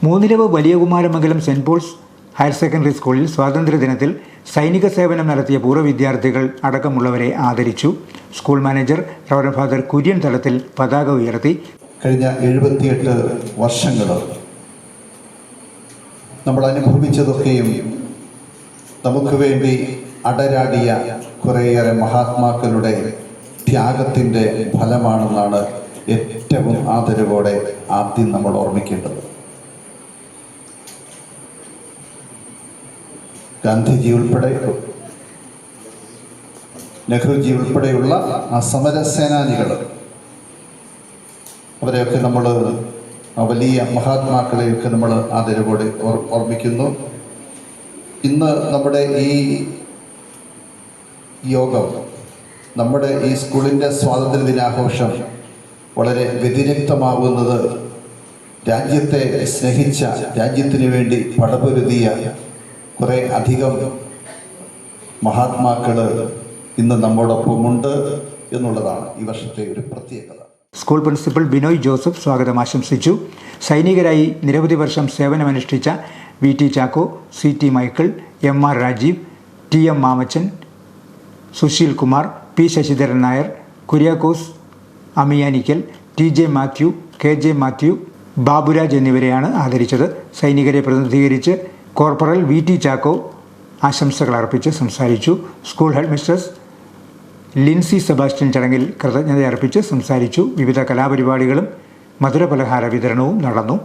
Moonnilavu Valiyakumaramangalam saint Paul's higher secondary സ്കൂളിൽ സ്വാതന്ത്ര്യദിനത്തിൽ സൈനിക സേവനം നടത്തിയ പൂർവ്വ വിദ്യാർത്ഥികൾ അടക്കമുള്ളവരെ ആദരിച്ചു. School manager reverend father Kurian തലത്തിൽ പതാക ഉയർത്തി. കഴിഞ്ഞ 78 വർഷങ്ങൾ നമ്മൾ അനുഭവിച്ചതൊക്കെയും നമുക്ക് വേണ്ടി അടരാടിയ കുറേയേറെ മഹാത്മാക്കളുടെ ത്യാഗത്തിൻ്റെ ഫലമാണെന്നാണ് ഏറ്റവും ആദരവോടെ ആദ്യം നമ്മൾ ഓർമ്മിക്കേണ്ടത്. ഗാന്ധിജി ഉൾപ്പെടെ നെഹ്റുജി ഉൾപ്പെടെയുള്ള ആ സമരസേനാനികൾ, അവരെയൊക്കെ നമ്മൾ ആ വലിയ മഹാത്മാക്കളെയൊക്കെ നമ്മൾ ആദരവോടെ ഓർമ്മിക്കുന്നു. ഇന്ന് നമ്മുടെ ഈ യോഗം, നമ്മുടെ ഈ സ്കൂളിൻ്റെ സ്വാതന്ത്ര്യ ദിനാഘോഷം വളരെ വ്യതിരിക്തമാകുന്നത് രാജ്യത്തെ സ്നേഹിച്ച, രാജ്യത്തിന് വേണ്ടി പടപൊരുതിയ കുറേ അധികം മഹാത്മാക്കൾ ഇന്ന് നമ്മോടൊപ്പമുണ്ട് എന്നുള്ളതാണ് ഈ വർഷത്തെ ഒരു പ്രത്യേകത. സ്കൂൾ പ്രിൻസിപ്പൽ ബിനോയ് ജോസഫ് സ്വാഗതം ആശംസിച്ചു. സൈനികരായി നിരവധി വർഷം സേവനമനുഷ്ഠിച്ച VT Chacko, CT Michael, MR Rajeev, TM Mamachan, Sushil Kumar, P Sasidharan Nair, Kuriakose Amiyanikkal, TJ Mathew, KJ Mathew, Baburaj എന്നിവരെയാണ് ആദരിച്ചത്. സൈനികരെ പ്രതിനിധീകരിച്ച് കോർപ്പറൽ VT ചാക്കോ ആശംസകൾ അർപ്പിച്ച് സംസാരിച്ചു. School head mistress Lincy Sebastian ചടങ്ങിൽ കൃതജ്ഞത അർപ്പിച്ച് സംസാരിച്ചു. വിവിധ കലാപരിപാടികളും മധുരപലഹാര വിതരണവും നടന്നു.